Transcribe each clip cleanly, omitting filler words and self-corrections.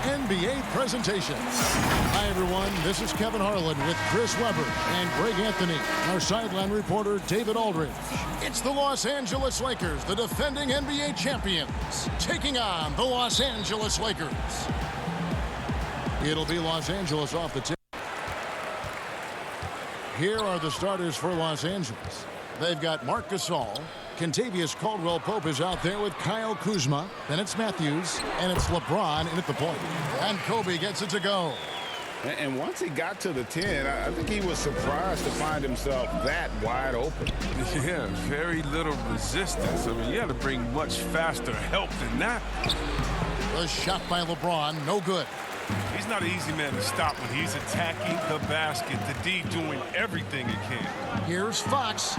NBA presentation. Hi, everyone. This is Kevin Harlan with Chris Webber and Greg Anthony, our sideline reporter, David Aldridge. It's the Los Angeles Lakers, the defending NBA champions, taking on the Los Angeles Lakers. It'll be Los Angeles off the tip. Here are the starters for Los Angeles. They've got Marc Gasol. Kentavious Caldwell-Pope is out there with Kyle Kuzma. Then it's Matthews, and it's LeBron in at the point. And Kobe gets it to go. And once he got to the 10, I think he was surprised to find himself that wide open. Yeah, very little resistance. I mean, you had to bring much faster help than that. The shot by LeBron, no good. He's not an easy man to stop when he's attacking the basket. The D doing everything he can. Here's Fox.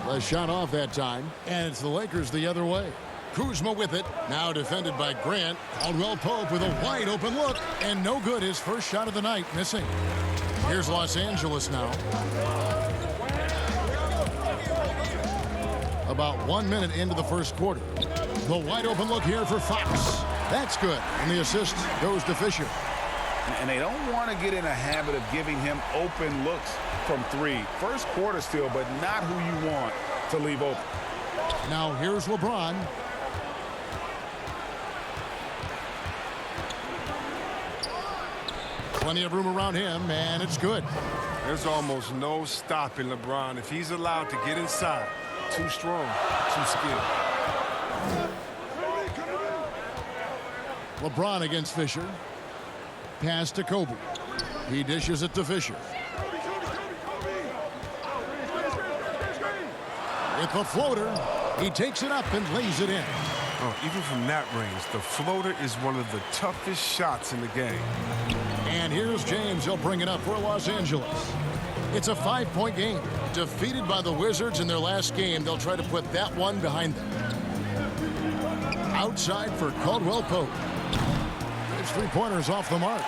The shot off that time, and it's the Lakers the other way. Kuzma with it, now defended by Grant. Caldwell-Pope with a wide open look, and no good. His first shot of the night, missing. Here's Los Angeles now. About 1 minute into the first quarter. The wide open look here for Fox. That's good, and the assist goes to Fisher. And they don't want to get in a habit of giving him open looks from three. First quarter still, but not who you want to leave open. Now here's LeBron. Plenty of room around him, and it's good. There's almost no stopping LeBron if he's allowed to get inside. Too strong, too skilled. LeBron against Fisher. Pass to Kobe. He dishes it to Fisher. With the floater, he takes it up and lays it in. Oh, even from that range, the floater is one of the toughest shots in the game. And here's James. He'll bring it up for Los Angeles. It's a 5-point game. Defeated by the Wizards in their last game, they'll try to put that one behind them. Outside for Caldwell-Pope. His three-pointers off the mark.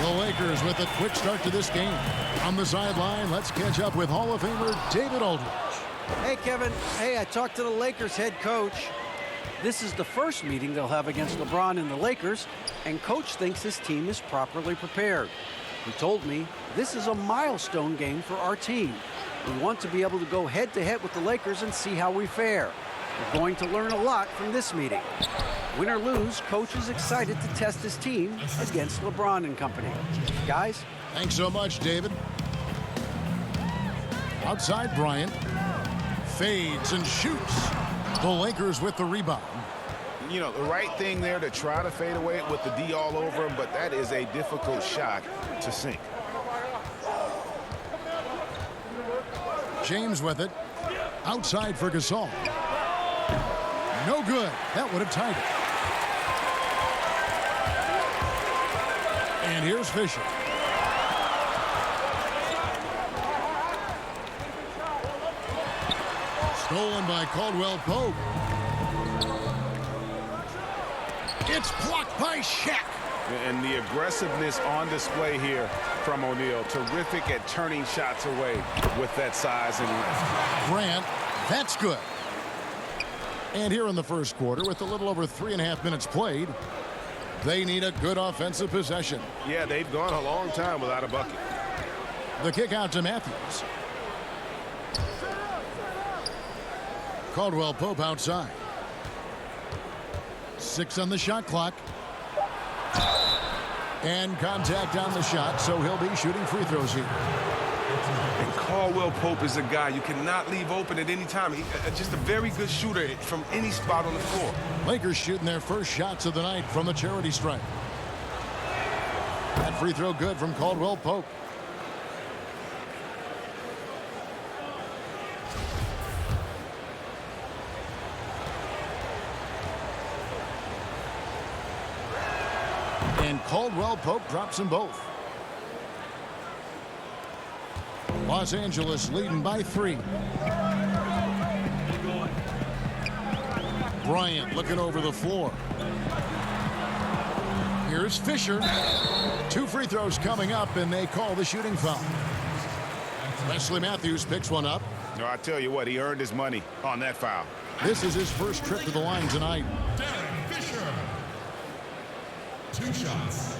The Lakers with a quick start to this game. On the sideline, let's catch up with Hall of Famer David Aldridge. Hey, Kevin. Hey, I talked to the Lakers head coach. This is the first meeting they'll have against LeBron and the Lakers, and coach thinks his team is properly prepared. He told me this is a milestone game for our team. We want to be able to go head-to-head with the Lakers and see how we fare. We're going to learn a lot from this meeting. Win or lose, coach is excited to test his team against LeBron and company. Guys? Thanks so much, David. Outside Bryant. Fades and shoots. The Lakers with the rebound. You know, the right thing there to try to fade away with the D all over him, but that is a difficult shot to sink. James with it. Outside for Gasol. No good. That would have tied it. And here's Fisher. Stolen by Caldwell-Pope. It's blocked by Shaq. And the aggressiveness on display here from O'Neal. Terrific at turning shots away with that size and length. Grant, that's good. And here in the first quarter, with a little over 3.5 minutes played, they need a good offensive possession. Yeah, they've gone a long time without a bucket. The kick out to Matthews. Caldwell-Pope outside. 6 on the shot clock. And contact on the shot, so he'll be shooting free throws here. And Caldwell-Pope is a guy you cannot leave open at any time. He's just a very good shooter from any spot on the floor. Lakers shooting their first shots of the night from the charity stripe. That free throw good from Caldwell-Pope. And Caldwell-Pope drops them both. Los Angeles leading by 3. Bryant looking over the floor. Here's Fisher. 2 free throws coming up, and they call the shooting foul. Wesley Matthews picks one up. No, I tell you what, he earned his money on that foul. This is his first trip to the line tonight. 2 shots.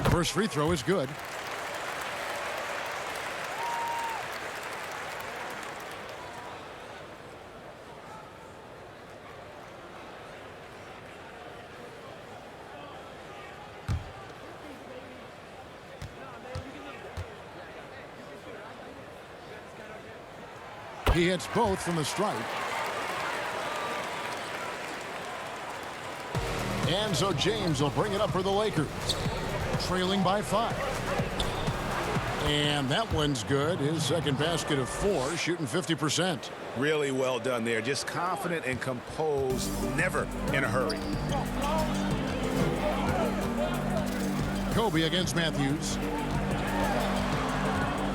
First free throw is good. He hits both from the stripe. And so James will bring it up for the Lakers. Trailing by 5. And that one's good. His second basket of 4, shooting 50%. Really well done there. Just confident and composed, never in a hurry. Kobe against Matthews.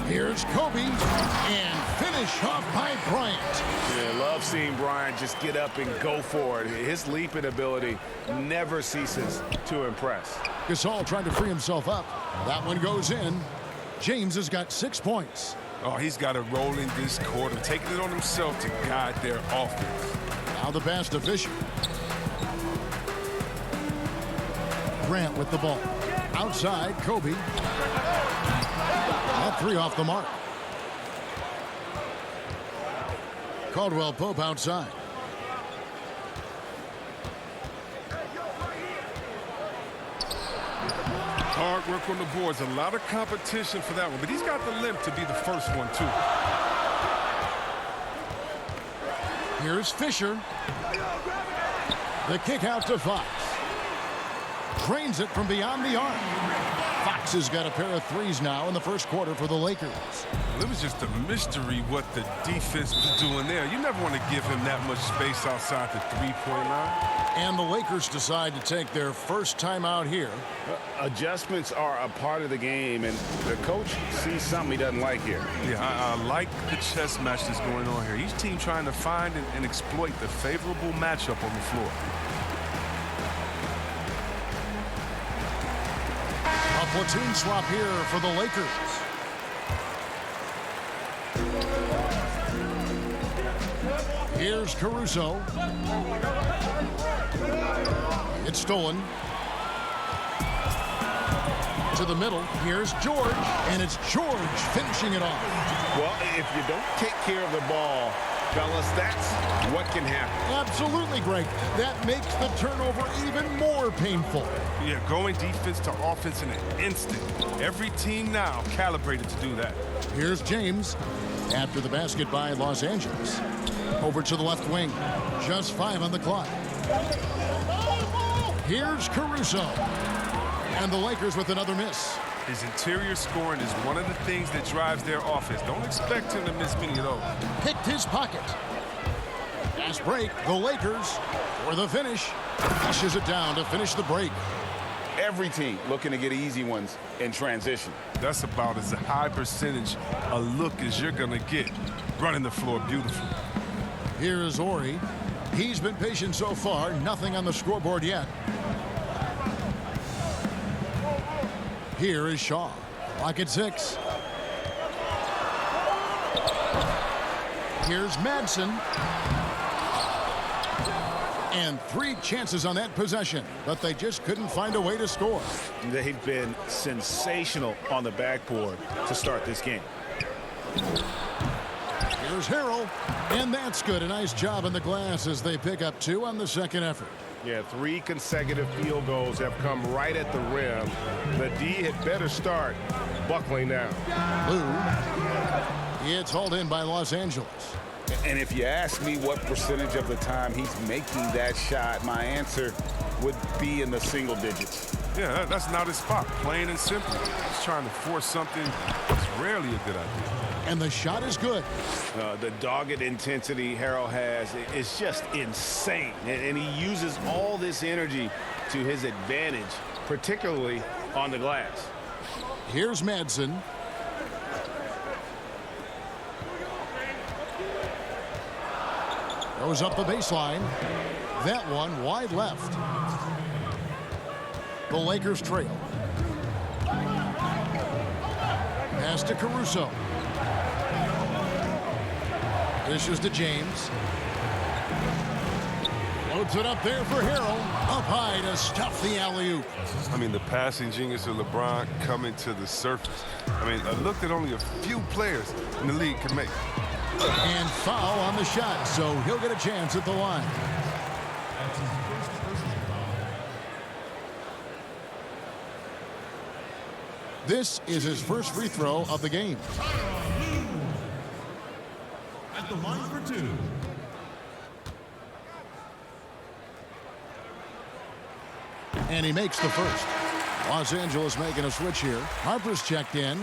Here's Kobe, and finish off by Bryant. Yeah, love seeing Bryant just get up and go for it. His leaping ability never ceases to impress. Gasol trying to free himself up. That one goes in. James has got 6 points. Oh, he's got a roll in this quarter, taking it on himself to guide their offense. Now the pass to Fisher. Grant with the ball. Outside, Kobe. That 3 off the mark. Caldwell Pope outside. Hard work on the boards. A lot of competition for that one, but he's got the limp to be the first one, too. Here's Fisher. The kick out to Fox. Drains it from beyond the arc. Fox has got a pair of 3s now in the first quarter for the Lakers. Well, it was just a mystery what the defense was doing there. You never want to give him that much space outside the three-point line. And the Lakers decide to take their first time out here. Adjustments are a part of the game, and the coach sees something he doesn't like here. Yeah, I like the chess match that's going on here. Each team trying to find and exploit the favorable matchup on the floor. A platoon swap here for the Lakers. Here's Caruso. It's stolen. To the middle. Here's George. And it's George finishing it off. Well, if you don't take care of the ball, fellas, that's what can happen. Absolutely, Greg. That makes the turnover even more painful. Yeah, going defense to offense in an instant. Every team now calibrated to do that. Here's James after the basket by Los Angeles. Over to the left wing. Just 5 on the clock. Here's Caruso. And the Lakers with another miss. His interior scoring is one of the things that drives their offense. Don't expect him to miss many of those. Picked his pocket. Fast break. The Lakers for the finish. Flushes it down to finish the break. Every team looking to get easy ones in transition. That's about as high percentage a look as you're going to get. Running the floor beautifully. Here is Ori. He's been patient so far. Nothing on the scoreboard yet. Here is Shaw. Clock at 6. Here's Madsen. And 3 chances on that possession, but they just couldn't find a way to score. They've been sensational on the backboard to start this game. Here's Harrell, and that's good. A nice job on the glass as they pick up 2 on the second effort. Yeah, 3 consecutive field goals have come right at the rim. The D had better start buckling down. Lou, it's hauled in by Los Angeles. And if you ask me what percentage of the time he's making that shot, my answer would be in the single digits. Yeah, that's not his spot. Plain and simple. He's trying to force something that's rarely a good idea. And the shot is good. The dogged intensity Harrell has is just insane. And he uses all this energy to his advantage, particularly on the glass. Here's Madsen. Goes up the baseline. that one wide left. The Lakers trail. Pass to Caruso. Dishes to James. Loads it up there for Harrell. Up high to stuff the alley-oop. I mean, the passing genius of LeBron coming to the surface. I mean, a look that only a few players in the league can make. And foul on the shot, so he'll get a chance at the line. This is his first free throw of the game. At the line for two. And he makes the first. Los Angeles making a switch here. Harper's checked in.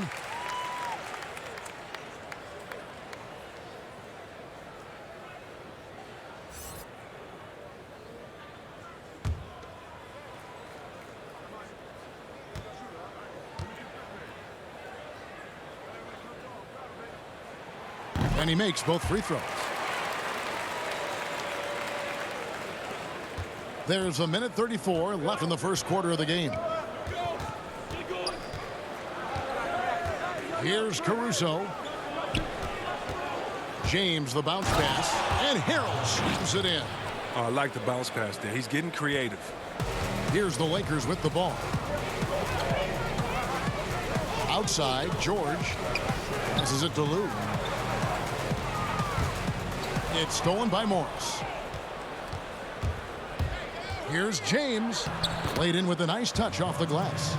And he makes both free throws. There's a minute 34 left in the first quarter of the game. Here's Caruso. James, the bounce pass. And Harrell shoots it in. I like the bounce pass there. He's getting creative. Here's the Lakers with the ball. Outside, George. Passes it to Lou. It's stolen by Morris. Here's James. Laid in with a nice touch off the glass.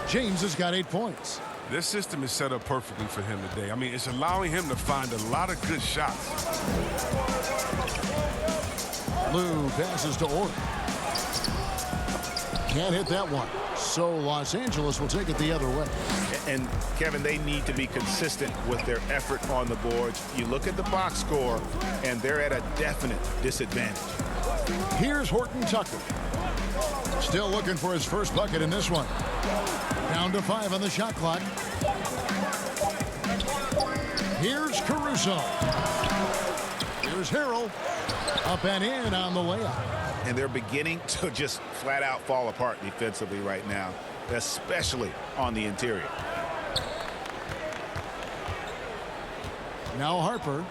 James has got 8 points. This system is set up perfectly for him today. I mean, it's allowing him to find a lot of good shots. Lou passes to Orton. Can't hit that one. So Los Angeles will take it the other way. And, Kevin, they need to be consistent with their effort on the boards. You look at the box score, and they're at a definite disadvantage. Here's Horton Tucker. Still looking for his first bucket in this one. Down to 5 on the shot clock. Here's Caruso. Here's Harrell. Up and in on the layup. And they're beginning to just flat out fall apart defensively right now, especially on the interior. Now Harper.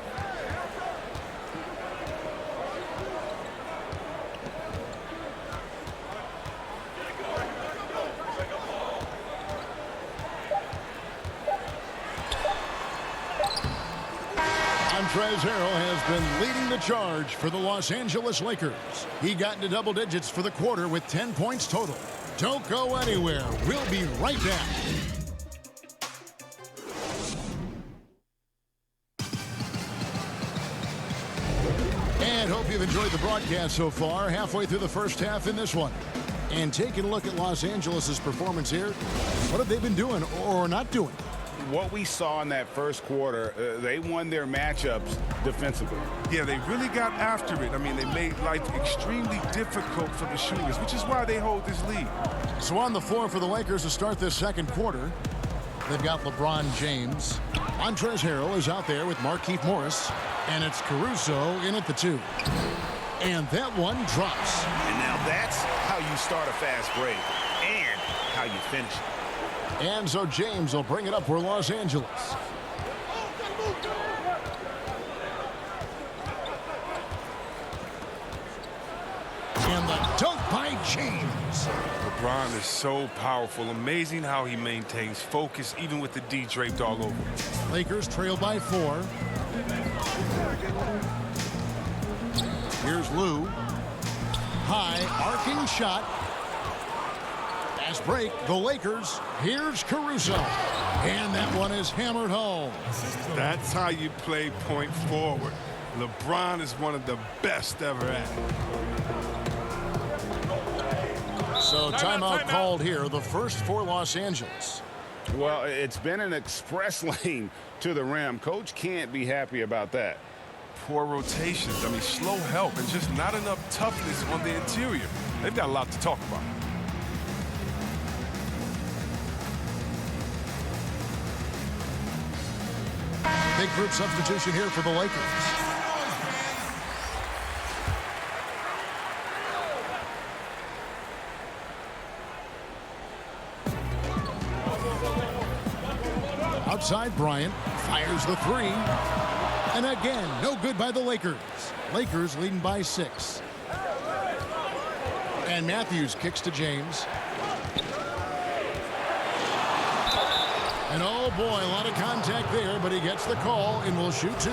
Montrezl Harrell has been leading the charge for the Los Angeles Lakers. He got into double digits for the quarter with 10 points total. Don't go anywhere. We'll be right back. And hope you've enjoyed the broadcast so far. Halfway through the first half in this one. And taking a look at Los Angeles' performance here. What have they been doing or not doing? What we saw in that first quarter, they won their matchups defensively. Yeah, they really got after it. I mean, they made life extremely difficult for the shooters, which is why they hold this lead. So on the floor for the Lakers to start this second quarter, they've got LeBron James. Montrezl Harrell is out there with Markieff Morris, and it's Caruso in at the 2. And that one drops. And now that's how you start a fast break and how you finish it. And so James will bring it up for Los Angeles. And the dunk by James. LeBron is so powerful. Amazing how he maintains focus even with the D draped all over. Lakers trail by 4. Here's Lou. High arcing shot. Fast break, the Lakers. Here's Caruso. And that one is hammered home. That's how you play point forward. LeBron is one of the best ever at it. So timeout called here, the first for Los Angeles. Well, it's been an express lane to the rim. Coach can't be happy about that. Poor rotations. I mean, slow help and just not enough toughness on the interior. They've got a lot to talk about. Big group substitution here for the Lakers. Outside, Bryant fires the three. And again, no good by the Lakers. Lakers leading by 6. And Matthews kicks to James. And oh boy, a lot of contact there, but he gets the call and will shoot 2.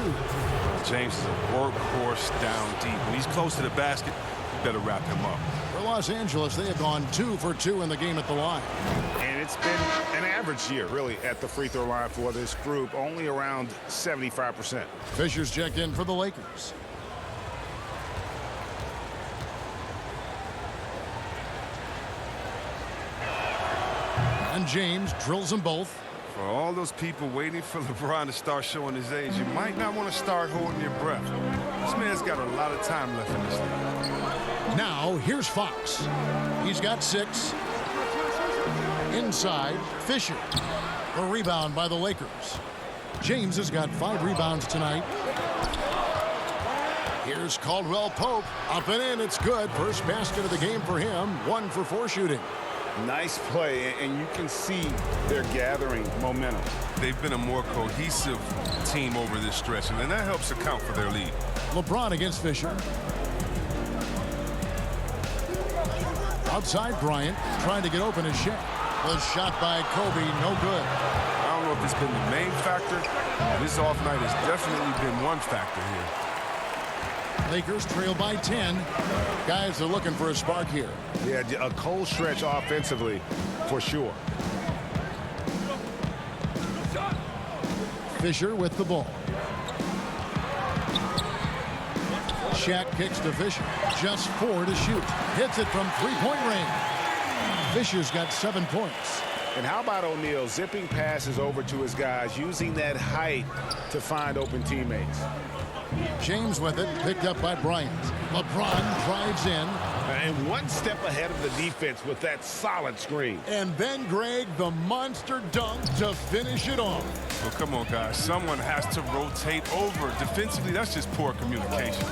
James is a workhorse down deep. When he's close to the basket, you better wrap him up. For Los Angeles, they have gone 2 for 2 in the game at the line. And it's been an average year, really, at the free throw line for this group, only around 75%. Fisher's checked in for the Lakers. And James drills them both. For all those people waiting for LeBron to start showing his age, you might not want to start holding your breath. This man's got a lot of time left in this league. Now, here's Fox. He's got 6. Inside, Fisher. The rebound by the Lakers. James has got 5 rebounds tonight. Here's Caldwell Pope. Up and in, it's good. First basket of the game for him. 1 for 4 shooting. Nice play, and you can see they're gathering momentum. They've been a more cohesive team over this stretch, and that helps account for their lead. LeBron against Fisher. Outside, Bryant trying to get open his shot. Was shot by Kobe, no good. I don't know if it's been the main factor. This off night has definitely been one factor here. Lakers trail by 10. Guys are looking for a spark here. Yeah, a cold stretch offensively, for sure. Fisher with the ball. Shaq kicks to Fisher. Just 4 to shoot. Hits it from 3-point range. Fisher's got 7 points. And how about O'Neal zipping passes over to his guys, using that height to find open teammates? James with it, picked up by Bryant. LeBron drives in. And one step ahead of the defense with that solid screen. And then, Greg, the monster dunk to finish it off. Well, come on, guys. Someone has to rotate over. Defensively, that's just poor communication.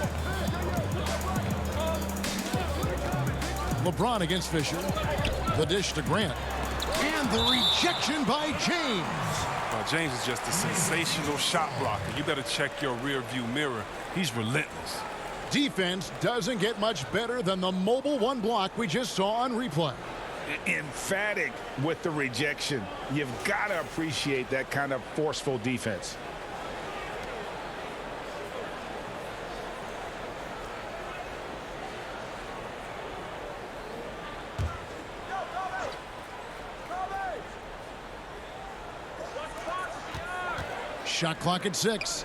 LeBron against Fisher. The dish to Grant. And the rejection by James. James is just a sensational shot blocker. You better check your rear view mirror. He's relentless. Defense doesn't get much better than the mobile 1 block we just saw on replay. Emphatic with the rejection. You've got to appreciate that kind of forceful defense. Shot clock at 6.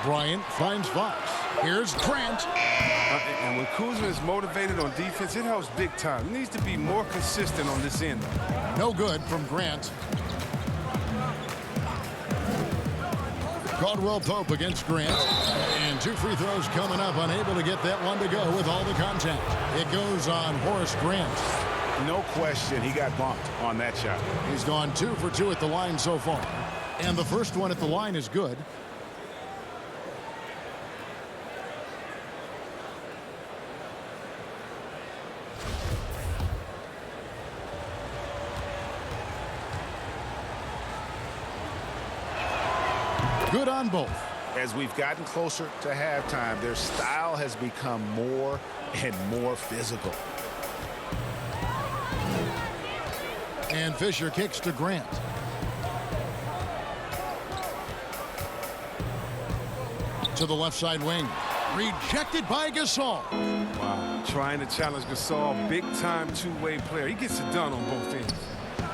Bryant finds Fox. Here's Grant. And when Kuzma is motivated on defense, it helps big time. He needs to be more consistent on this end. No good from Grant. Caldwell Pope against Grant. And 2 free throws coming up. Unable to get that one to go with all the contact. It goes on Horace Grant. No question, he got bumped on that shot. He's gone 2 for 2 at the line so far. And the first one at the line is good. Good on both. As we've gotten closer to halftime, their style has become more and more physical. And Fisher kicks to Grant. To the left side wing. Rejected by Gasol. Wow. Trying to challenge Gasol. Big-time two-way player. He gets it done on both ends.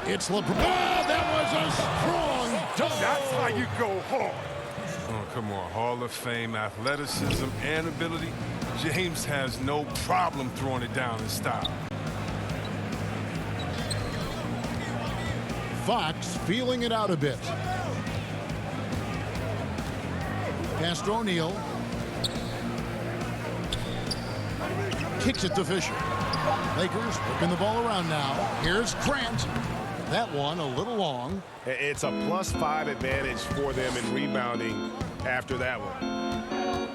It's LeBron. Oh, that was a strong dunk. That's how you go hard. Oh, come on. Hall of Fame, athleticism, and ability. James has no problem throwing it down in style. Fox feeling it out a bit. Pass to O'Neal. Kicks it to Fisher. Lakers working the ball around now. Here's Grant. That one a little long. It's a +5 advantage for them in rebounding after that one.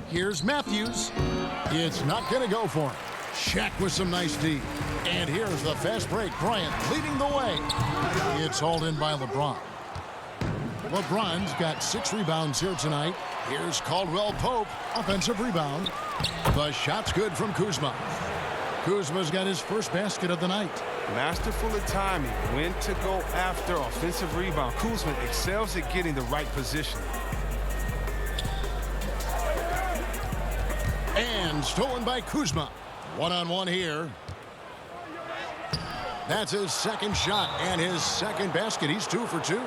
Here's Matthews. It's not going to go for him. Shaq with some nice D. And here's the fast break. Bryant leading the way. It's hauled in by LeBron. LeBron's got 6 rebounds here tonight. Here's Caldwell Pope, offensive rebound. The shot's good from Kuzma. Kuzma's got his first basket of the night. Masterful at timing, when to go after offensive rebound. Kuzma excels at getting the right position. And stolen by Kuzma. One-on-one here. That's his second shot and his second basket. He's 2 for 2.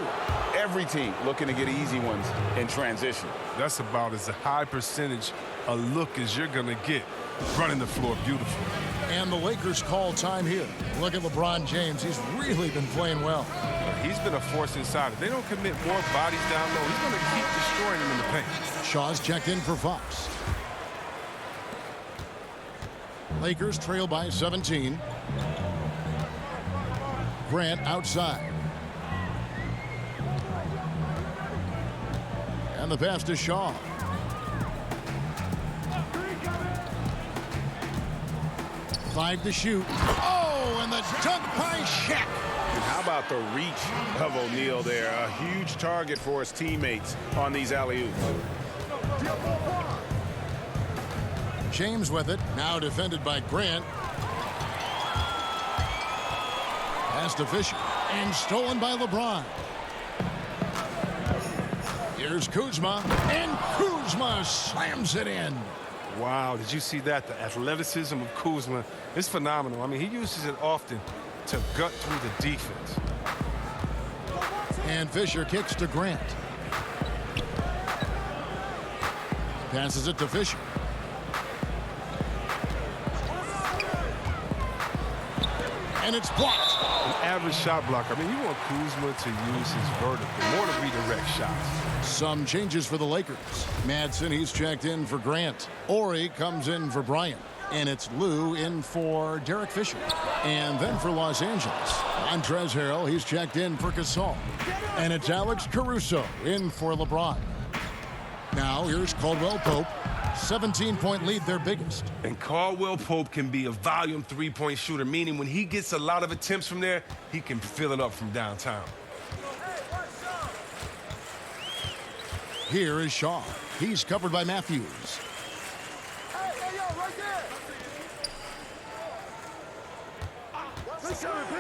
Every team looking to get easy ones in transition. That's about as a high percentage a look as you're going to get. Running the floor beautiful. And the Lakers call time here. Look at LeBron James. He's really been playing well. He's been a force inside. If they don't commit more bodies down low, he's going to keep destroying them in the paint. Shaw's checked in for Fox. Lakers trail by 17. Grant outside. And the pass to Shaw. Five to shoot. Oh, and the dunk by Shaq. And how about the reach of O'Neal there? A huge target for his teammates on these alley-oops. James with it. Now defended by Grant. Pass to Fisher. And stolen by LeBron. Here's Kuzma. And Kuzma slams it in. Wow, did you see that? The athleticism of Kuzma is phenomenal. I mean, he uses it often to gut through the defense. And Fisher kicks to Grant. Passes it to Fisher. And it's blocked. An average shot blocker. I mean, you want Kuzma to use his vertical, more to redirect shots. Some changes for the Lakers. Madsen, he's checked in for Grant. Ori comes in for Bryant. And it's Lou in for Derek Fisher. And then for Los Angeles, Montrezl Harrell, he's checked in for Gasol. And it's Alex Caruso in for LeBron. Now here's Caldwell Pope. 17-point lead, their biggest. And Caldwell Pope can be a volume three-point shooter, meaning when he gets a lot of attempts from there, he can fill it up from downtown. Here is Shaw. He's covered by Matthews.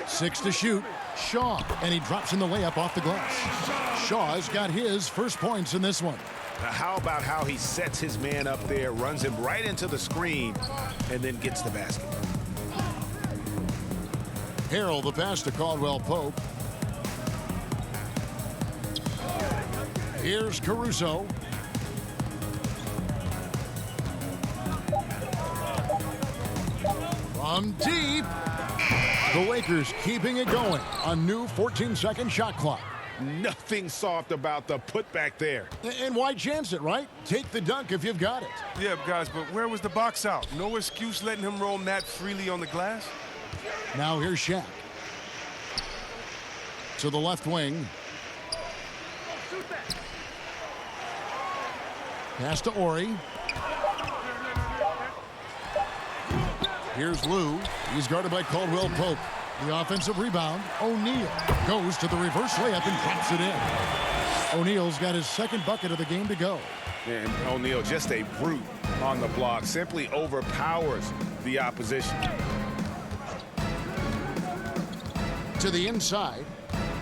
Six to shoot. Shaw, and he drops in the layup off the glass. Shaw's got his first points in this one. Now, how about how he sets his man up there, runs him right into the screen, and then gets the basket. Harrell, the pass to Caldwell Pope. Here's Caruso. From deep. The Lakers keeping it going. A new 14-second shot clock. Nothing soft about the putback there. And why chance it, right? Take the dunk if you've got it. Yeah, guys, but where was the box out? No excuse letting him roam that freely on the glass? Now here's Shaq. To the left wing. Pass to Ori. Here's Lou. He's guarded by Caldwell Pope. The offensive rebound. O'Neal goes to the reverse layup and drops it in. O'Neal's got his second bucket of the game to go. And O'Neal, just a brute on the block, simply overpowers the opposition. To the inside.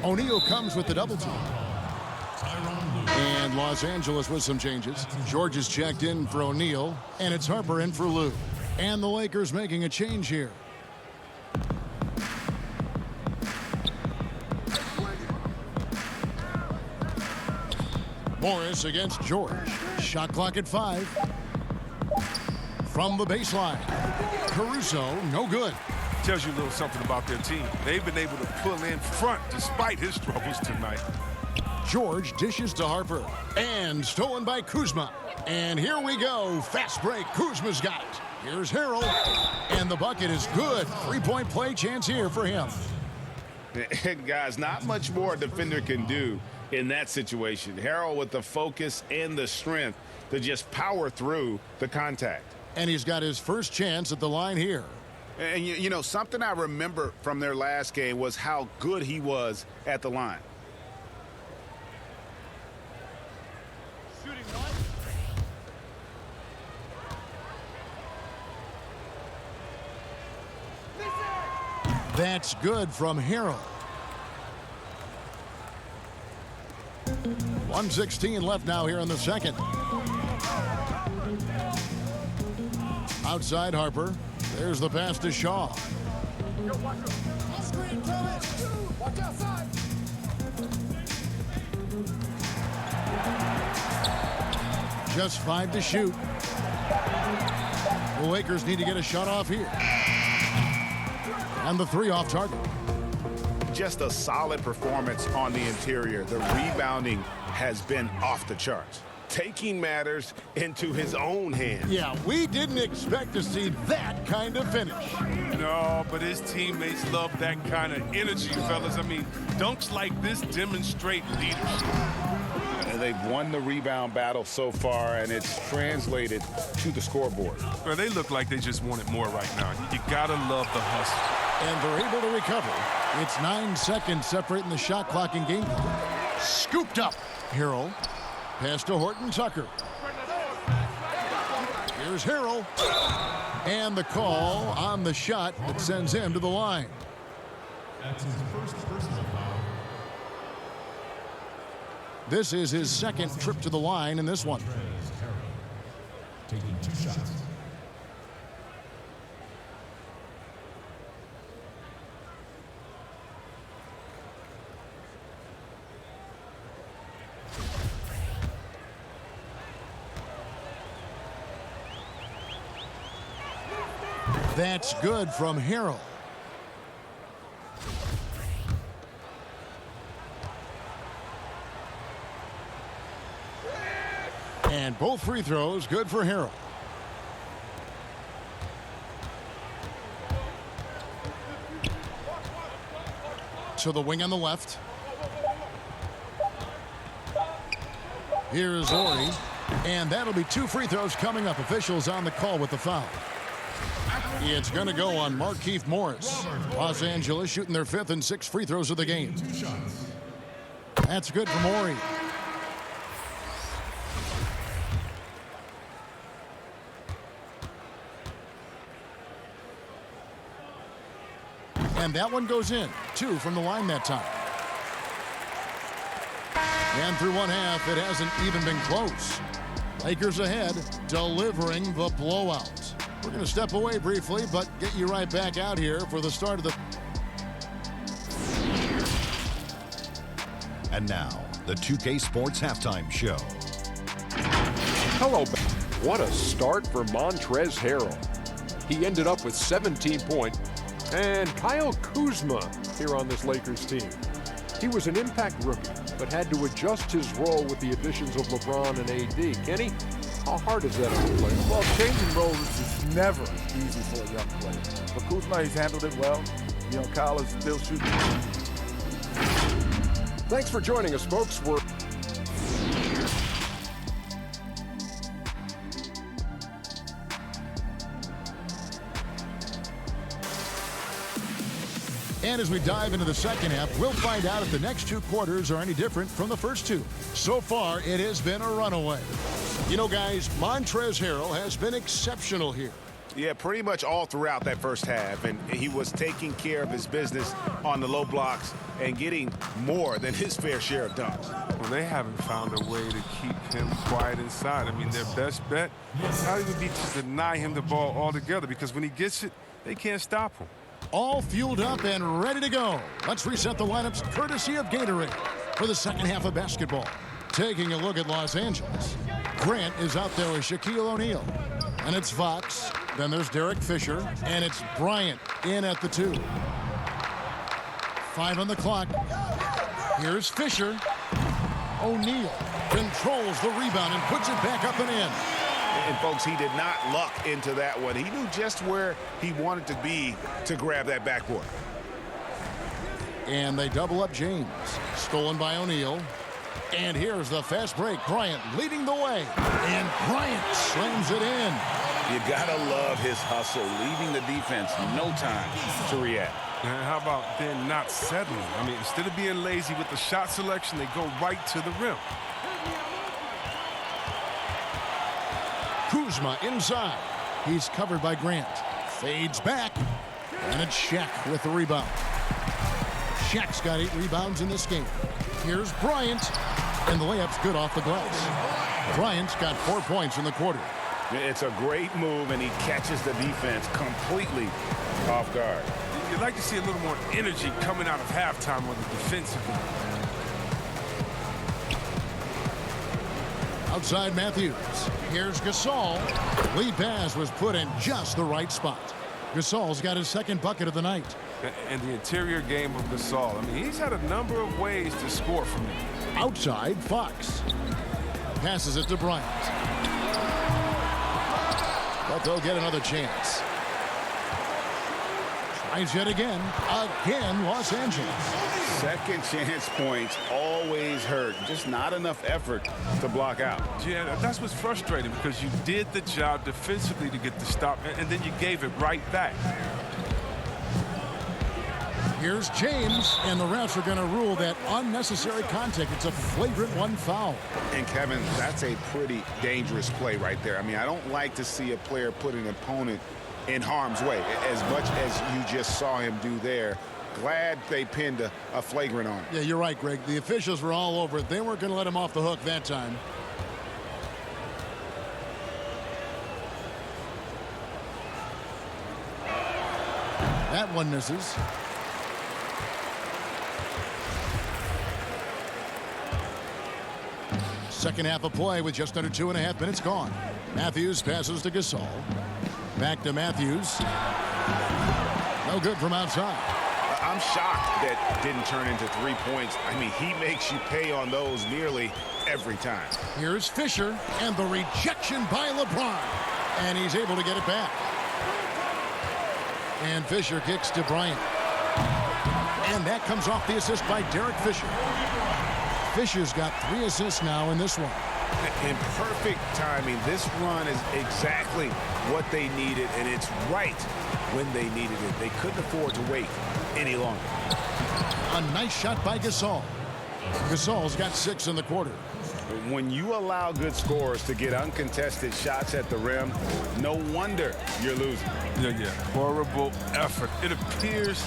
O'Neal comes with the double team. And Los Angeles with some changes. George is checked in for O'Neal, and it's Harper in for Lou. And the Lakers making a change here. Morris against George. Shot clock at 5. From the baseline. Caruso, no good. Tells you a little something about their team. They've been able to pull in front despite his struggles tonight. George dishes to Harper. And stolen by Kuzma. And here we go. Fast break. Kuzma's got it. Here's Harrell. And the bucket is good. Three-point play chance here for him. And guys, not much more a defender can do in that situation. Harrell with the focus and the strength to just power through the contact. And he's got his first chance at the line here. And, you know, something I remember from their last game was how good he was at the line. That's good from Harrell. 1:16 left now here in the second. Outside Harper. There's the pass to Shaw. Just 5 to shoot. The Lakers need to get a shot off here. And the 3 off target. Just a solid performance on the interior. The rebounding has been off the charts. Taking matters into his own hands. Yeah, we didn't expect to see that kind of finish. No, but his teammates love that kind of energy, fellas. I mean, dunks like this demonstrate leadership. And they've won the rebound battle so far, and it's translated to the scoreboard. Well, they look like they just want it more right now. You gotta love the hustle. And they're able to recover. It's 9 seconds separating the shot clock and game clock. Scooped up. Harrell. Pass to Horton Tucker. Here's Harrell. And the call on the shot that sends him to the line. That's his first personal foul. This is his second trip to the line in this one. Taking 2 shots. That's good from Harrell. And both free throws good for Harrell. To the wing on the left. Here's Ori. And that'll be 2 free throws coming up. Officials on the call with the foul. It's going to go on Markieff Morris. Los Angeles shooting their 5th and 6th free throws of the game. 2 shots. That's good from Ori. And that one goes in. 2 from the line that time. And through 1/2, it hasn't even been close. Lakers ahead, delivering the blowout. We're going to step away briefly, but get you right back out here for the start of the... And now, the 2K Sports Halftime Show. Hello. What a start for Montrezl Harrell. He ended up with 17 points. And Kyle Kuzma here on this Lakers team. He was an impact rookie, but had to adjust his role with the additions of LeBron and AD. Kenny, how hard is that on a player? Well, changing roles is never easy for a young player. But Kuzma, he's handled it well. You know, Kyle is still shooting. Thanks for joining us, folks. We're And as we dive into the second half, we'll find out if the next 2 quarters are any different from the first 2. So far, it has been a runaway. You know, guys, Montrezl Harrell has been exceptional here. Yeah, pretty much all throughout that first half, and he was taking care of his business on the low blocks and getting more than his fair share of dunks. Well, they haven't found a way to keep him quiet inside. I mean, their best bet probably would be to deny him the ball altogether, because when he gets it, they can't stop him. All fueled up and ready to go. Let's reset the lineups courtesy of Gatorade for the second half of basketball. Taking a look at Los Angeles. Grant is out there with Shaquille O'Neal. And it's Fox. Then there's Derek Fisher. And it's Bryant in at the 2. 5 on the clock. Here's Fisher. O'Neal controls the rebound and puts it back up and in. And, folks, he did not luck into that one. He knew just where he wanted to be to grab that backboard. And they double up James. Stolen by O'Neal. And here's the fast break. Bryant leading the way. And Bryant slams it in. You gotta love his hustle, leaving the defense no time to react. And how about then not settling? I mean, instead of being lazy with the shot selection, they go right to the rim. Kuzma inside. He's covered by Grant. Fades back. And it's Shaq with the rebound. Shaq's got 8 rebounds in this game. Here's Bryant. And the layup's good off the glass. Bryant's got 4 points in the quarter. It's a great move, and he catches the defense completely off guard. You'd like to see a little more energy coming out of halftime on the defensive end. Outside Matthews. Here's Gasol. Lead pass was put in just the right spot. Gasol's got his 2nd bucket of the night. And the interior game of Gasol. I mean, he's had a number of ways to score from it. Outside Fox. Passes it to Bryant. But they'll get another chance. Tries yet again. Again, Los Angeles. Second chance points always hurt. Just not enough effort to block out. Yeah, that's what's frustrating, because you did the job defensively to get the stop, and then you gave it right back. Here's James, and the refs are going to rule that unnecessary contact. It's a flagrant 1 foul. And, Kevin, that's a pretty dangerous play right there. I mean, I don't like to see a player put an opponent in harm's way, as much as you just saw him do there. Glad they pinned a flagrant on him. Yeah, you're right, Greg. The officials were all over it. They weren't going to let him off the hook that time. That one misses. Second half of play with just under 2.5 minutes gone. Matthews passes to Gasol. Back to Matthews. No good from outside. I'm shocked that didn't turn into 3 points. I mean, he makes you pay on those nearly every time. Here's Fisher, and the rejection by LeBron. And he's able to get it back. And Fisher kicks to Bryant. And that comes off the assist by Derek Fisher. Fisher's got 3 assists now in this one. In perfect timing. This run is exactly what they needed, and it's right when they needed it. They couldn't afford to wait any longer. A nice shot by Gasol. Gasol's got 6 in the quarter. When you allow good scorers to get uncontested shots at the rim, no wonder you're losing. Yeah. Horrible effort. It appears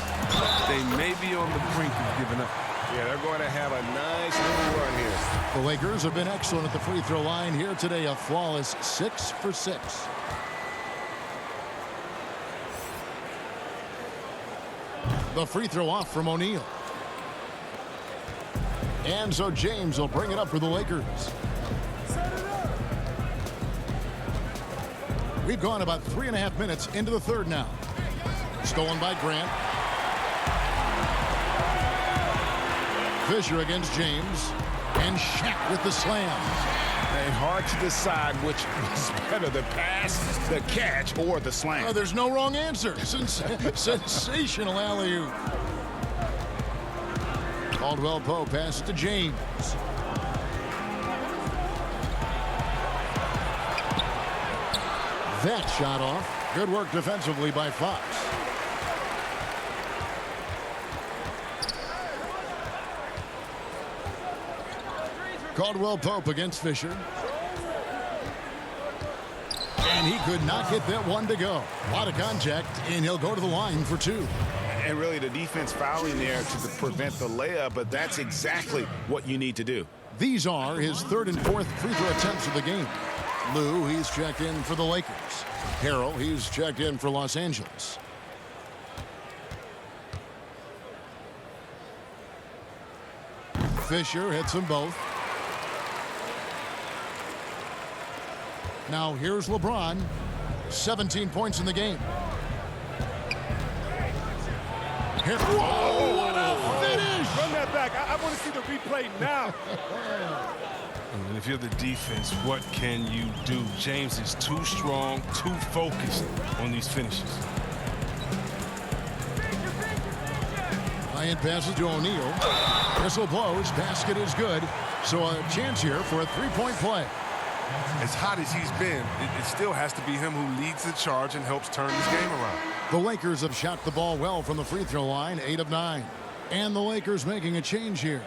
they may be on the brink of giving up. Yeah, they're going to have a nice little run here. The Lakers have been excellent at the free throw line here today. A flawless 6 for 6. The free throw off from O'Neal. And so James will bring it up for the Lakers. We've gone about 3.5 minutes into the third now. Stolen by Grant. Fisher against James. And Shaq with the slam. And hard to decide which was better, the pass, the catch, or the slam. Oh, there's no wrong answer. Sensational alley-oop. Caldwell Pope passes to James. That shot off. Good work defensively by Fox. Caldwell Pope against Fisher. And he could not get that one to go. A lot of contact, and he'll go to the line for 2. And really the defense fouling there to prevent the layup, but that's exactly what you need to do. These are his 3rd and 4th free throw attempts of the game. Lou, he's checked in for the Lakers. Harrell, he's checked in for Los Angeles. Fisher hits them both. Now here's LeBron. 17 points in the game. Here. Whoa, what a finish! Run that back. I want to see the replay now. And if you're the defense, what can you do? James is too strong, too focused on these finishes. Bryant passes to O'Neal. Whistle blows. Basket is good. So a chance here for a 3-point play. as hot as he's been, it still has to be him who leads the charge and helps turn this game around. The Lakers have shot the ball well from the free throw line, 8 of 9. And the Lakers making a change here.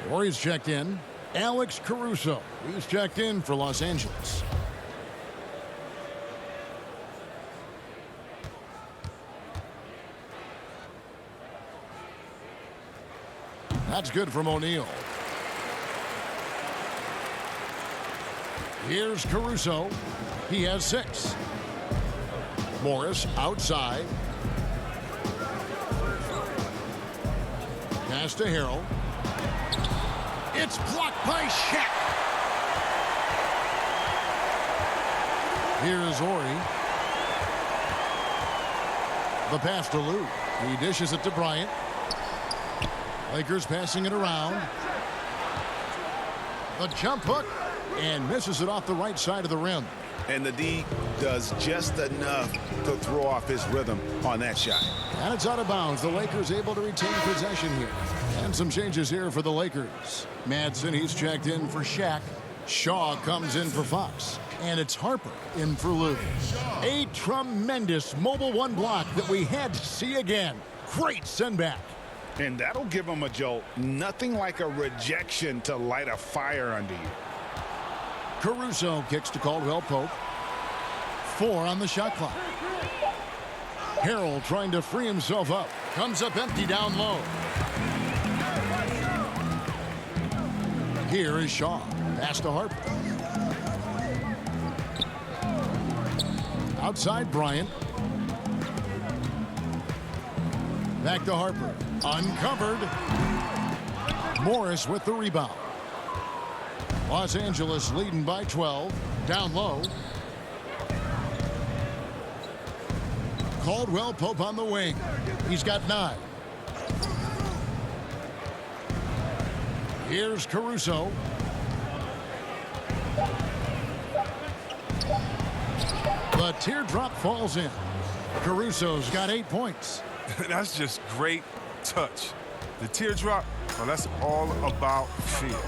Warriors checked in. Alex Caruso. He's checked in for Los Angeles. That's good from O'Neal. Here's Caruso. He has 6. Morris outside. Pass to Harrell. It's blocked by Shaq. Here's Ori. The pass to Lou. He dishes it to Bryant. Lakers passing it around. The jump hook. And misses it off the right side of the rim. And the D does just enough to throw off his rhythm on that shot. And it's out of bounds. The Lakers able to retain possession here. And some changes here for the Lakers. Madsen, he's checked in for Shaq. Shaw comes in for Fox. And it's Harper in for Lou. A tremendous mobile one block that we had to see again. Great send back. And that'll give him a jolt. Nothing like a rejection to light a fire under you. Caruso kicks to Caldwell Pope. 4 on the shot clock. Harrell trying to free himself up. Comes up empty down low. Here is Shaw. Pass to Harper. Outside Bryant. Back to Harper. Uncovered. Morris with the rebound. Los Angeles leading by 12. Down low. Caldwell Pope on the wing. He's got 9. Here's Caruso. The teardrop falls in. Caruso's got 8 points. That's just great touch. The teardrop, well, that's all about fear.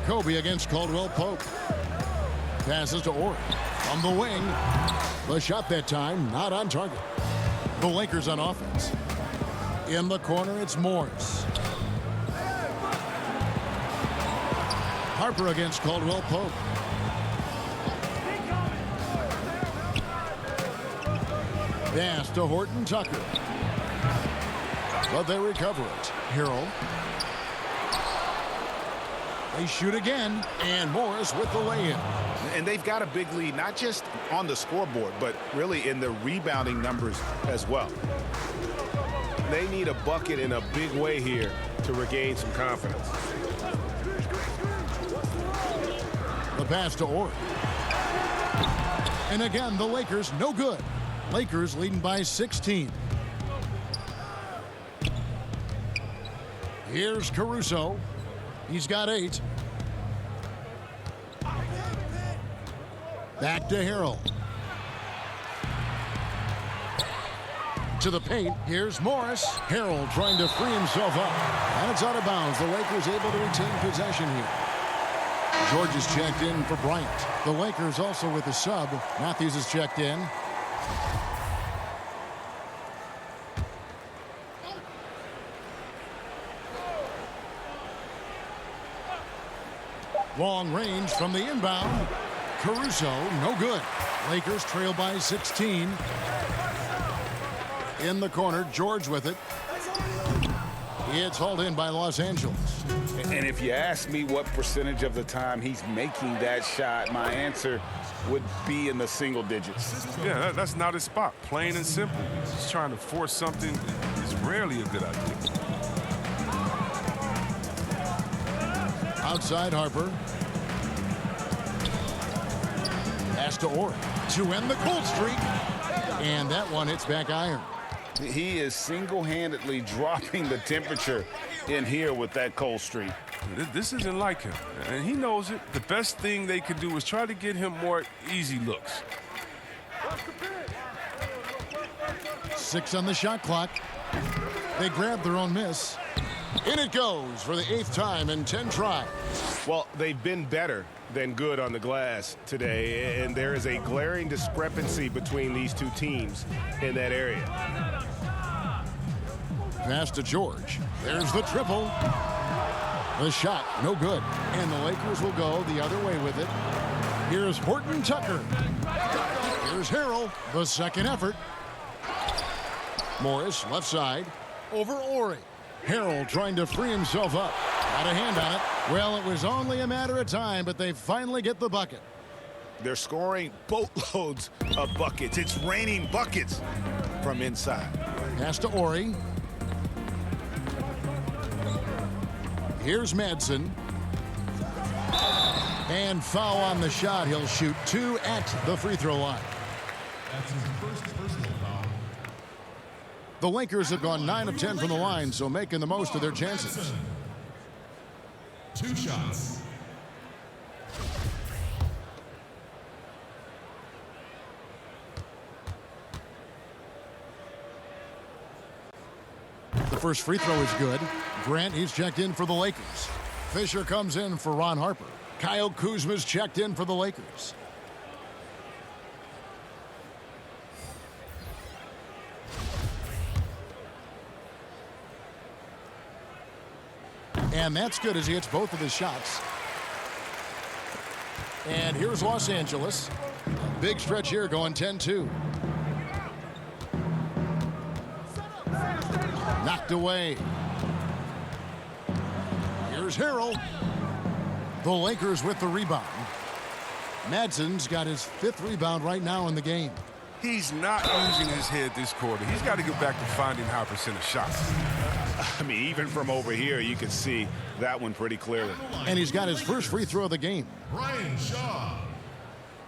Kobe against Caldwell Pope. Passes to Ori. From the wing. The shot that time not on target. The Lakers on offense. In the corner, it's Morris. Harper against Caldwell Pope. Pass to Horton Tucker. But they recover it. Harrell. They shoot again, and Morris with the lay-in. And they've got a big lead, not just on the scoreboard, but really in the rebounding numbers as well. They need a bucket in a big way here to regain some confidence. The pass to Ori. And again, the Lakers no good. Lakers leading by 16. Here's Caruso. He's got 8. Back to Harrell. To the paint. Here's Morris. Harrell trying to free himself up. And it's out of bounds. The Lakers able to retain possession here. George is checked in for Bryant. The Lakers also with a sub. Matthews is checked in. Long range from the inbound. Caruso, no good. Lakers trail by 16. In the corner, George with it. It's hauled in by Los Angeles. And if you ask me what percentage of the time he's making that shot, my answer would be in the single digits. Yeah, that's not his spot. Plain and simple. Just trying to force something is rarely a good idea. Outside Harper. Pass to Ori to end the cold streak. And that one hits back iron. He is single-handedly dropping the temperature in here with that cold streak. This isn't like him, and he knows it. The best thing they could do is try to get him more easy looks. 6 on the shot clock. They grab their own miss. In it goes for the 8th time in 10 tries. Well, they've been better than good on the glass today, and there is a glaring discrepancy between these two teams in that area. Pass to George. There's the triple. The shot, no good. And the Lakers will go the other way with it. Here's Horton Tucker. Here's Harrell, the second effort. Morris, left side, over Ori. Harrell trying to free himself up. Got a hand on it. Well, it was only a matter of time, but they finally get the bucket. They're scoring boatloads of buckets. It's raining buckets from inside. Pass to Ori. Here's Madsen. And foul on the shot. He'll shoot 2 at the free throw line. That's his first personal foul. The Lakers have gone 9 of 10 from the line, so making the most of their chances. 2 shots. The first free throw is good. Grant, he's checked in for the Lakers. Fisher comes in for Ron Harper. Kyle Kuzma's checked in for the Lakers. And that's good as he hits both of his shots. And here's Los Angeles. Big stretch here going 10-2. Knocked away. Here's Harrell. The Lakers with the rebound. Madsen's got his 5th rebound right now in the game. He's not using his head this quarter. He's got to get back to finding high percentage shots. I mean, even from over here, you can see that one pretty clearly. And he's got his first free throw of the game. Brian Shaw.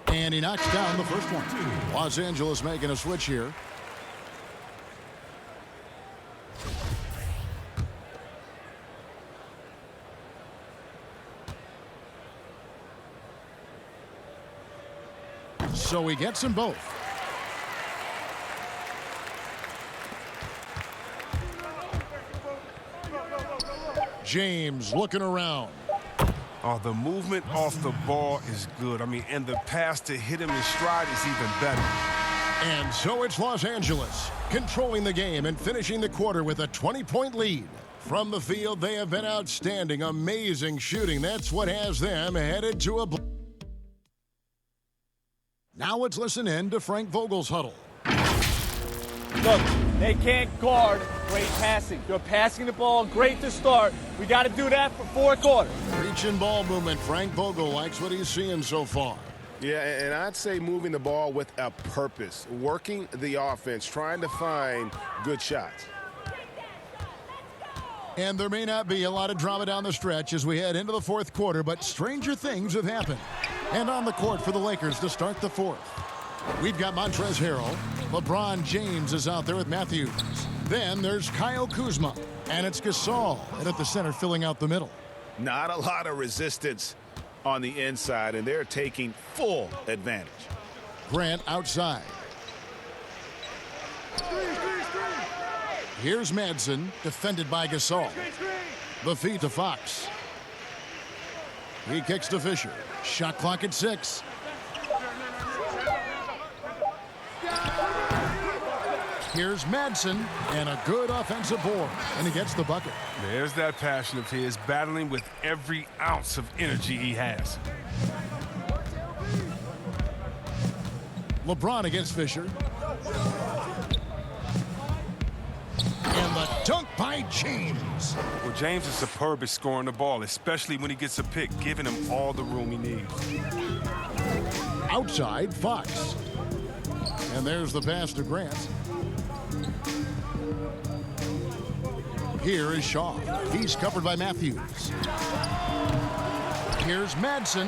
And he knocks down the first one. Los Angeles making a switch here. So he gets them both. James looking around. Oh, the movement off the ball is good. I mean, and the pass to hit him in stride is even better. And so it's Los Angeles controlling the game and finishing the quarter with a 20-point lead. From the field, they have been outstanding. Amazing shooting. That's what has them headed to a... Now let's listen in to Frank Vogel's huddle. Look, they can't guard great passing. They're passing the ball great to start. We got to do that for 4 quarters. Reaching ball movement. Frank Vogel likes what he's seeing so far. Yeah, and I'd say moving the ball with a purpose, working the offense, trying to find good shots. And there may not be a lot of drama down the stretch as we head into the 4th quarter, but stranger things have happened. And on the court for the Lakers to start the 4th. We've got Montrezl Harrell. LeBron James is out there with Matthews. Then there's Kyle Kuzma. And it's Gasol at the center filling out the middle. Not a lot of resistance on the inside, and they're taking full advantage. Grant outside. Here's Madsen, defended by Gasol. The feed to Fox. He kicks to Fisher. Shot clock at 6. Here's Madsen, and a good offensive board, and he gets the bucket. There's that passion of his, battling with every ounce of energy he has. LeBron against Fisher. And the dunk by James. Well, James is superb at scoring the ball, especially when he gets a pick, giving him all the room he needs. Outside, Fox. And there's the pass to Grant. Here is Shaw. He's covered by Matthews. Here's Madsen.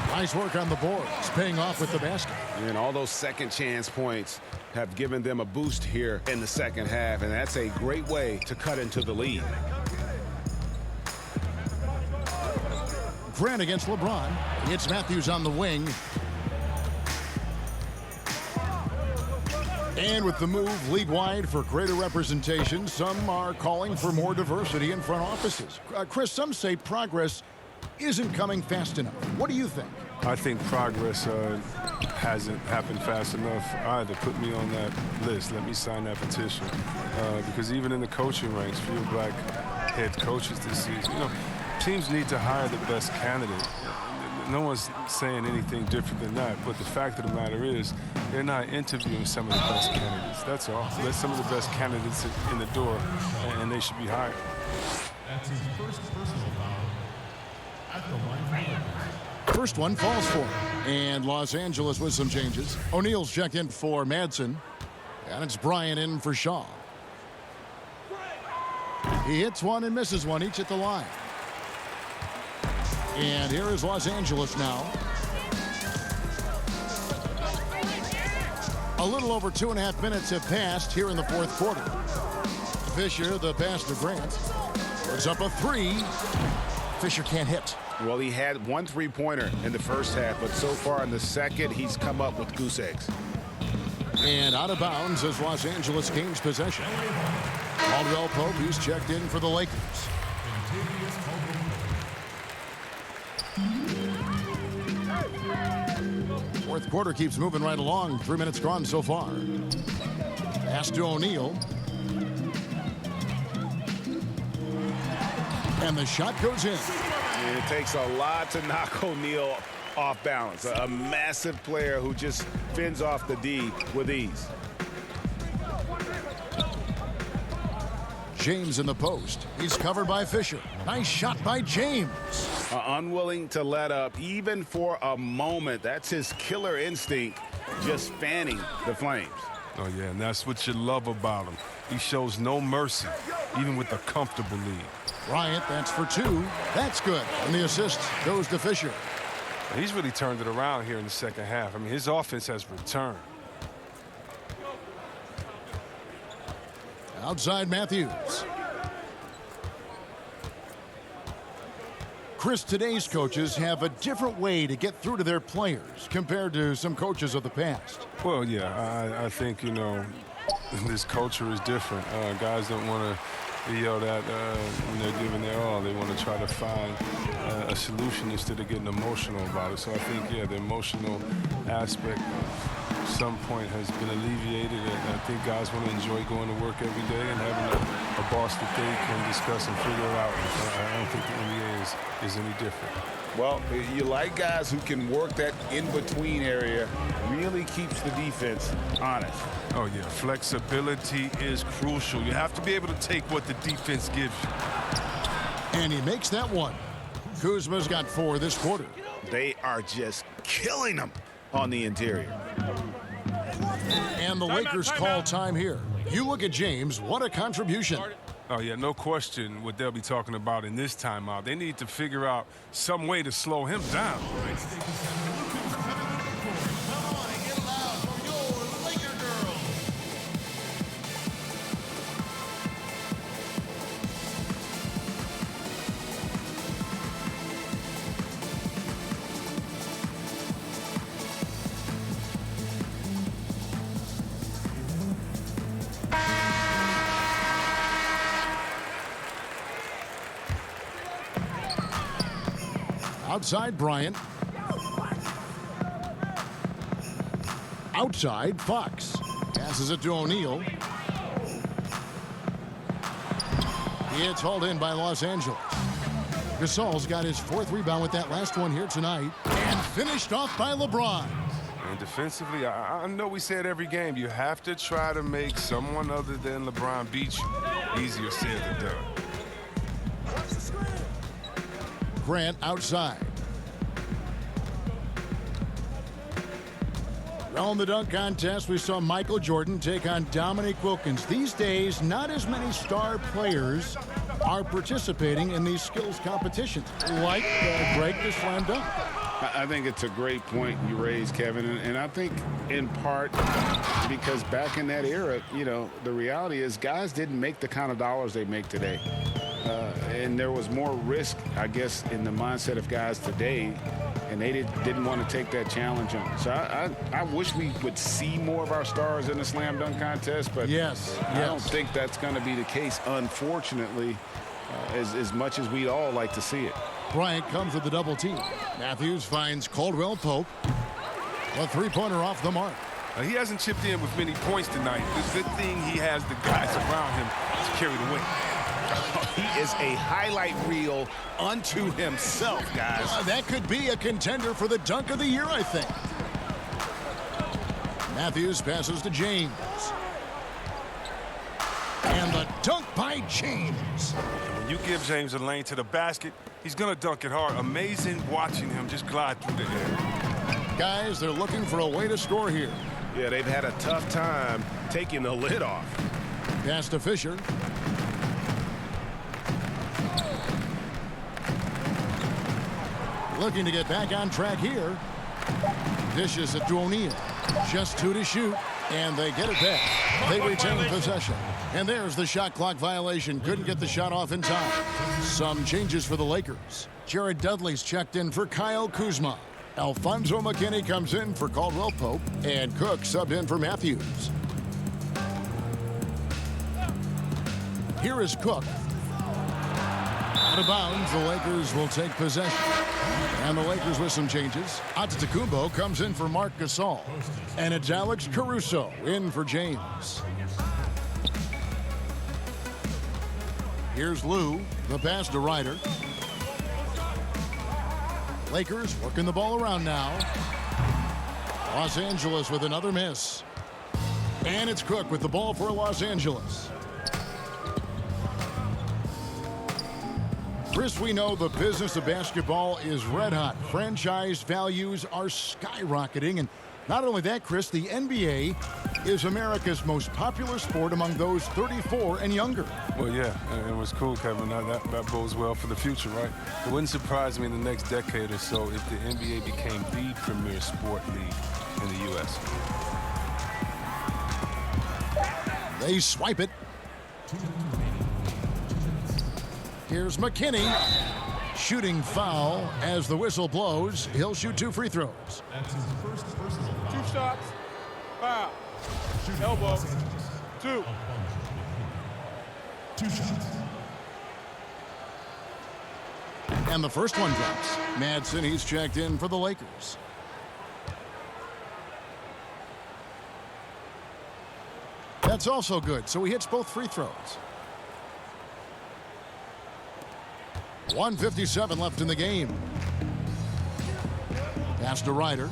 Nice work on the boards, paying off with the basket. And all those second chance points have given them a boost here in the second half, and that's a great way to cut into the lead. Grant against LeBron. It's Matthews on the wing. And with the move league-wide for greater representation, some are calling for more diversity in front offices. Chris, some say progress isn't coming fast enough. What do you think? I think progress hasn't happened fast enough either. Put me on that list. Let me sign that petition. Because even in the coaching ranks, fewer black head coaches this season. You know, teams need to hire the best candidate. No one's saying anything different than that. But the fact of the matter is, they're not interviewing some of the best candidates. That's all. Let some of the best candidates in the door, and they should be hired. That's his first personal foul at the line. First one falls for him. And Los Angeles with some changes. O'Neal's checked in for Madsen. And it's Bryant in for Shaw. He hits one and misses one, each at the line. And here is Los Angeles now. A little over 2.5 minutes have passed here in the fourth quarter. Fisher, the pass to Grant. Puts up a three. Fisher can't hit. Well, he had one three-pointer in the first half, but so far in the second, he's come up with goose eggs. And out of bounds as Los Angeles gains possession. Caldwell Pope, who's checked in for the Lakers. Fourth quarter keeps moving right along. 3 minutes gone so far. Pass to O'Neal. And the shot goes in. And it takes a lot to knock O'Neal off balance. A massive player who just fends off the D with ease. James in the post. He's covered by Fisher. Nice shot by James. Unwilling to let up even for a moment. That's his killer instinct, just fanning the flames. Oh, yeah, and that's what you love about him. He shows no mercy, even with a comfortable lead. Bryant, that's for two. That's good. And the assist goes to Fisher. He's really turned it around here in the second half. I mean, his offense has returned. Outside Matthews. Chris, today's coaches have a different way to get through to their players compared to some coaches of the past. Well, yeah, I think, you know, this culture is different. Guys don't want to be yelled at when they're giving their all. They want to try to find a solution instead of getting emotional about it. So I think, yeah, the emotional aspect at some point has been alleviated, and I think guys want to enjoy going to work every day and having a boss that they can discuss and figure it out. I don't think the NBA is any different. Well, you like guys who can work that in-between area, really keeps the defense honest. Oh, yeah, flexibility is crucial. You have to be able to take what the defense gives you. And he makes that one. Kuzma's got 4 this quarter. They are just killing them on the interior. And the Lakers call time here. You look at James, what a contribution. Oh, yeah, no question what they'll be talking about in this timeout. They need to figure out some way to slow him down. Outside Bryant. Outside Fox. Passes it to O'Neal. It's hauled in by Los Angeles. Gasol's got his 4th rebound with that last one here tonight. And finished off by LeBron. And defensively, I know we say it every game, you have to try to make someone other than LeBron beat you. Easier said than done. Grant outside. Well, in the dunk contest, we saw Michael Jordan take on Dominique Wilkins. These days, not as many star players are participating in these skills competitions, like Greg the slam dunk. I think it's a great point you raised, Kevin, and I think in part because back in that era, you know, the reality is guys didn't make the kind of dollars they make today. And there was more risk, I guess, in the mindset of guys today. and they didn't want to take that challenge on. So I wish we would see more of our stars in the slam dunk contest, but I don't think that's going to be the case, unfortunately, as much as we'd all like to see it. Bryant comes with the double team. Matthews finds Caldwell Pope. A three-pointer off the mark. He hasn't chipped in with many points tonight. The good thing he has the guys around him to carry the win. He is a highlight reel unto himself, guys. That could be a contender for the dunk of the year, I think. Matthews passes to James. And the dunk by James. When you give James a lane to the basket, he's going to dunk it hard. Amazing watching him just glide through the air. Guys, they're looking for a way to score here. Yeah, they've had a tough time taking the lid off. Pass to Fisher. Looking to get back on track here. Dishes it to O'Neal. Just 2 to shoot, and they get it back. They retain possession. And there's the shot clock violation. Couldn't get the shot off in time. Some changes for the Lakers. Jared Dudley's checked in for Kyle Kuzma. Alfonso McKinney comes in for Caldwell Pope, and Cook subbed in for Matthews. Here is Cook. Out of bounds, the Lakers will take possession. And the Lakers with some changes. Antetokounmpo comes in for Marc Gasol. And it's Alex Caruso in for James. Here's Lou, the pass to Ryder. Lakers working the ball around now. Los Angeles with another miss. And it's Cook with the ball for Los Angeles. Chris, we know the business of basketball is red hot. Franchise values are skyrocketing. And not only that, Chris, the NBA is America's most popular sport among those 34 and younger. Well, yeah, it was cool, Kevin. That bodes well for the future, right? It wouldn't surprise me in the next decade or so if the NBA became the premier sport league in the U.S. They swipe it. Here's McKinney. Shooting foul as the whistle blows. He'll shoot 2 free throws. That's his first personal foul. 2 shots. Foul. Elbow. 2. 2 shots. And the first one drops. Madsen, he's checked in for the Lakers. That's also good, so he hits both free throws. 1:57 left in the game. Pass to Ryder.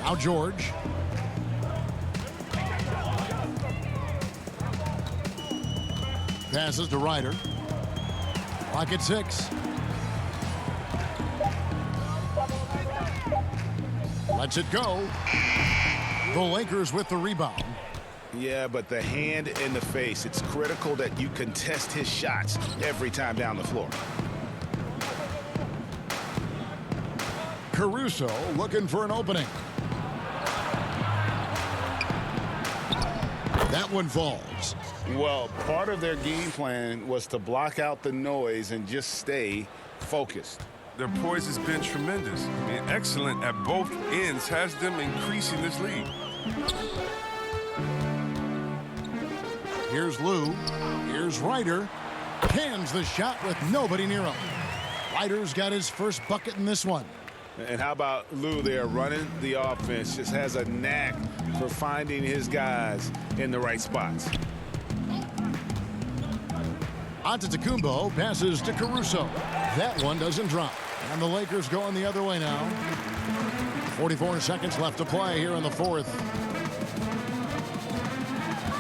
Now George. Passes to Ryder. Clock at 6. Lets it go. The Lakers with the rebound. Yeah, but the hand in the face, it's critical that you contest his shots every time down the floor. Caruso looking for an opening. That one falls. Well, part of their game plan was to block out the noise and just stay focused. Their poise has been tremendous. I mean, excellent at both ends has them increasing this lead. Here's Lou. Here's Ryder. Cans the shot with nobody near him. Ryder's got his first bucket in this one. And how about Lou there running the offense? Just has a knack for finding his guys in the right spots. Antetokounmpo passes to Caruso. That one doesn't drop. And the Lakers going the other way now. 44 seconds left to play here in the fourth.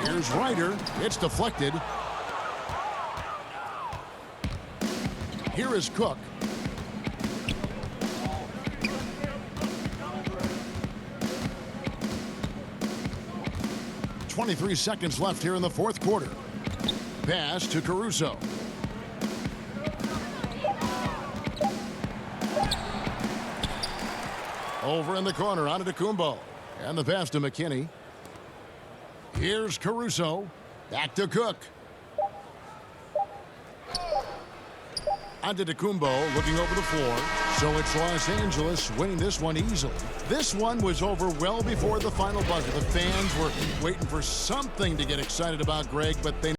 Here's Ryder. It's deflected. Here is Cook. .23 seconds left here in the fourth quarter. Pass to Caruso. Over in the corner, Antetokounmpo. And the pass to McKinney. Here's Caruso. Back to Cook. Antetokounmpo looking over the floor. So it's Los Angeles winning this one easily. This one was over well before the final buzzer. The fans were waiting for something to get excited about, Greg, but they